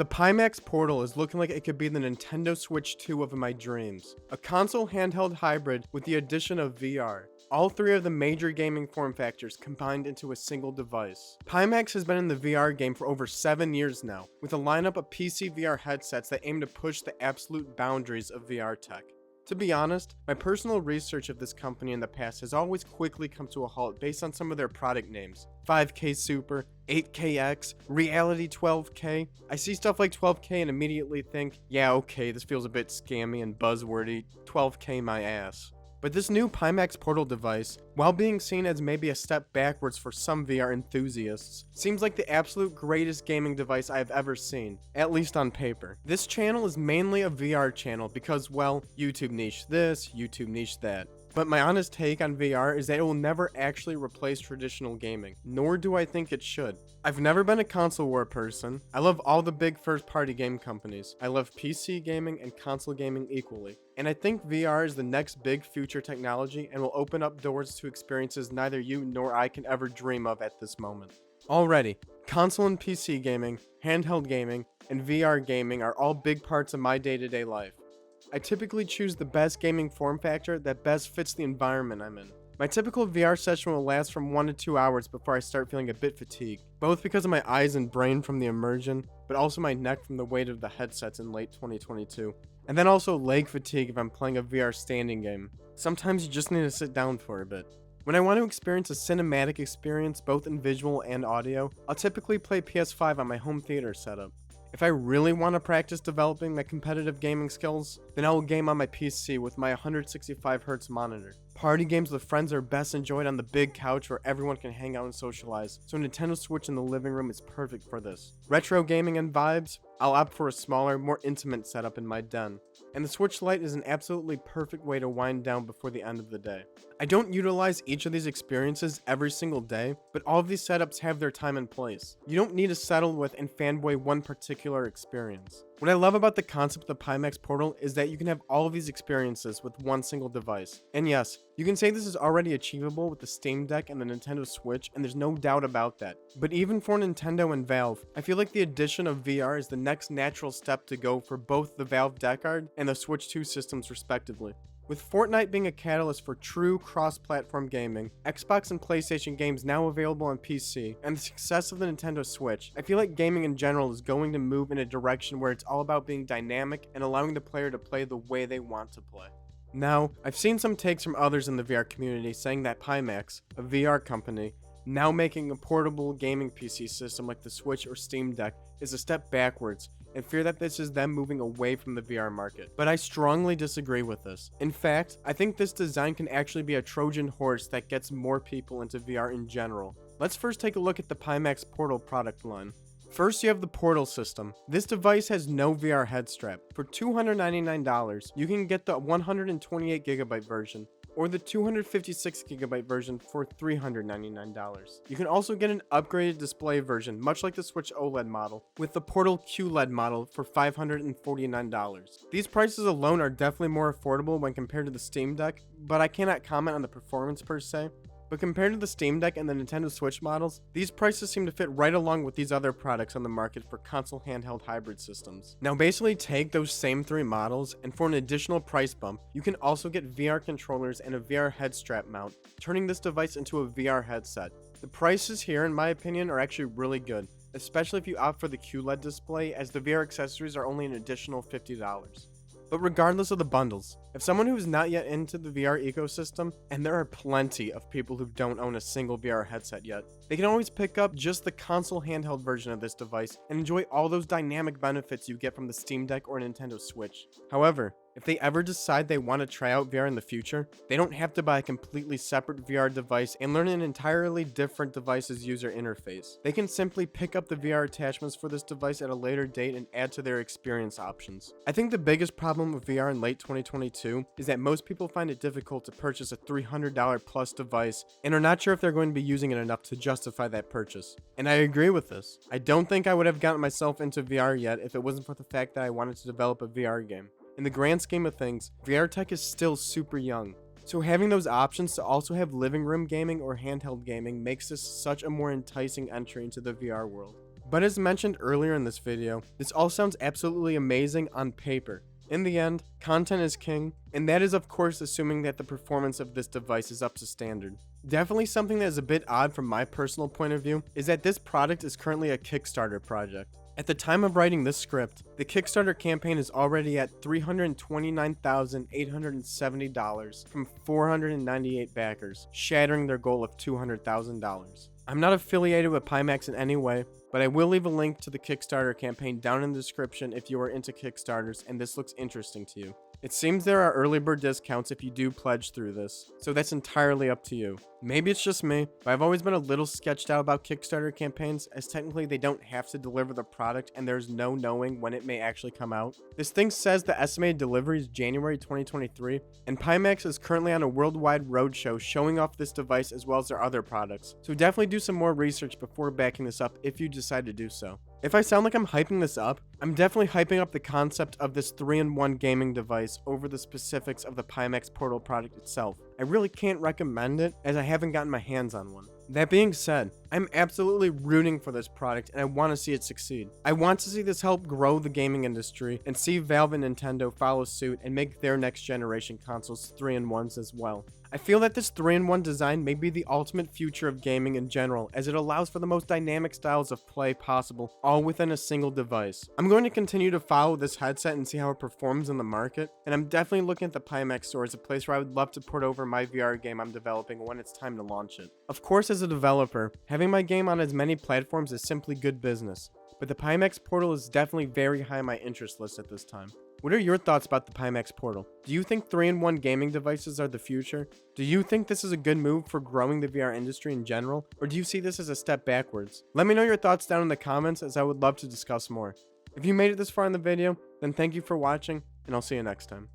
The Pimax Portal is looking like it could be the Nintendo Switch 2 of my dreams. A console handheld hybrid with the addition of VR. All three of the major gaming form factors combined into a single device. Pimax has been in the VR game for over 7 years now, with a lineup of PC VR headsets that aim to push the absolute boundaries of VR tech. To be honest, my personal research of this company in the past has always quickly come to a halt based on some of their product names. 5K Super, 8KX, Reality 12K. I see stuff like 12K and immediately think, yeah, okay, this feels a bit scammy and buzzwordy, 12K my ass. But this new Pimax Portal device, while being seen as maybe a step backwards for some VR enthusiasts, seems like the absolute greatest gaming device I have ever seen, at least on paper. This channel is mainly a VR channel because, well, YouTube niche this, YouTube niche that. But my honest take on VR is that it will never actually replace traditional gaming, nor do I think it should. I've never been a console war person. I love all the big first-party game companies. I love PC gaming and console gaming equally. And I think VR is the next big future technology and will open up doors to experiences neither you nor I can ever dream of at this moment. Already, console and PC gaming, handheld gaming, and VR gaming are all big parts of my day-to-day life. I typically choose the best gaming form factor that best fits the environment I'm in. My typical VR session will last from 1 to 2 hours before I start feeling a bit fatigued, both because of my eyes and brain from the immersion, but also my neck from the weight of the headsets in late 2022. And then also leg fatigue if I'm playing a VR standing game. Sometimes you just need to sit down for a bit. When I want to experience a cinematic experience both in visual and audio, I'll typically play PS5 on my home theater setup. If I really want to practice developing my competitive gaming skills, then I will game on my PC with my 165Hz monitor. Party games with friends are best enjoyed on the big couch where everyone can hang out and socialize, so a Nintendo Switch in the living room is perfect for this. Retro gaming and vibes, I'll opt for a smaller, more intimate setup in my den. And the Switch Lite is an absolutely perfect way to wind down before the end of the day. I don't utilize each of these experiences every single day, but all of these setups have their time and place. You don't need to settle with and fanboy one particular experience. What I love about the concept of the Pimax Portal is that you can have all of these experiences with one single device. And yes, you can say this is already achievable with the Steam Deck and the Nintendo Switch, and there's no doubt about that. But even for Nintendo and Valve, I feel like the addition of VR is the next natural step to go for both the Valve Deckard and the Switch 2 systems respectively. With Fortnite being a catalyst for true cross-platform gaming, Xbox and PlayStation games now available on PC, and the success of the Nintendo Switch, I feel like gaming in general is going to move in a direction where it's all about being dynamic and allowing the player to play the way they want to play. Now, I've seen some takes from others in the VR community saying that Pimax, a VR company, now making a portable gaming PC system like the Switch or Steam Deck is a step backwards, and fear that this is them moving away from the VR market. But I strongly disagree with this. In fact, I think this design can actually be a Trojan horse that gets more people into VR in general. Let's first take a look at the Pimax Portal product line. First, you have the Portal system. This device has no VR head strap. For $299, you can get the 128GB version, or the 256GB version for $399. You can also get an upgraded display version, much like the Switch OLED model, with the Portal QLED model for $549. These prices alone are definitely more affordable when compared to the Steam Deck, but I cannot comment on the performance per se. But compared to the Steam Deck and the Nintendo Switch models, these prices seem to fit right along with these other products on the market for console handheld hybrid systems. Now basically take those same three models, and for an additional price bump, you can also get VR controllers and a VR head strap mount, turning this device into a VR headset. The prices here, in my opinion, are actually really good, especially if you opt for the QLED display, as the VR accessories are only an additional $50. But regardless of the bundles, if someone who is not yet into the VR ecosystem, and there are plenty of people who don't own a single VR headset yet, they can always pick up just the console handheld version of this device and enjoy all those dynamic benefits you get from the Steam Deck or Nintendo Switch. However, if they ever decide they want to try out VR in the future, they don't have to buy a completely separate VR device and learn an entirely different device's user interface. They can simply pick up the VR attachments for this device at a later date and add to their experience options. I think the biggest problem with VR in late 2022 is that most people find it difficult to purchase a $300 plus device and are not sure if they're going to be using it enough to justify that purchase. And I agree with this. I don't think I would have gotten myself into VR yet if it wasn't for the fact that I wanted to develop a VR game. In the grand scheme of things, VR tech is still super young, so having those options to also have living room gaming or handheld gaming makes this such a more enticing entry into the VR world. But as mentioned earlier in this video, this all sounds absolutely amazing on paper. In the end, content is king, and that is of course assuming that the performance of this device is up to standard. Definitely something that is a bit odd from my personal point of view is that this product is currently a Kickstarter project. At the time of writing this script, the Kickstarter campaign is already at $329,870 from 498 backers, shattering their goal of $200,000. I'm not affiliated with Pimax in any way, but I will leave a link to the Kickstarter campaign down in the description if you are into Kickstarters and this looks interesting to you. It seems there are early bird discounts if you do pledge through this, so that's entirely up to you. Maybe it's just me, but I've always been a little sketched out about Kickstarter campaigns, as technically they don't have to deliver the product and there's no knowing when it may actually come out. This thing says the estimated delivery is January 2023, and Pimax is currently on a worldwide roadshow showing off this device as well as their other products, so definitely do some more research before backing this up if you decide to do so. If I sound like I'm hyping this up, I'm definitely hyping up the concept of this 3-in-1 gaming device over the specifics of the Pimax Portal product itself. I really can't recommend it as I haven't gotten my hands on one. That being said, I'm absolutely rooting for this product and I want to see it succeed. I want to see this help grow the gaming industry and see Valve and Nintendo follow suit and make their next generation consoles 3-in-1s as well. I feel that this 3-in-1 design may be the ultimate future of gaming in general, as it allows for the most dynamic styles of play possible, all within a single device. I'm going to continue to follow this headset and see how it performs in the market, and I'm definitely looking at the Pimax store as a place where I would love to port over my VR game I'm developing when it's time to launch it. Of course, as a developer, having my game on as many platforms is simply good business, but the Pimax Portal is definitely very high on my interest list at this time. What are your thoughts about the Pimax Portal? Do you think 3-in-1 gaming devices are the future? Do you think this is a good move for growing the VR industry in general? Or do you see this as a step backwards? Let me know your thoughts down in the comments, as I would love to discuss more. If you made it this far in the video, then thank you for watching, and I'll see you next time.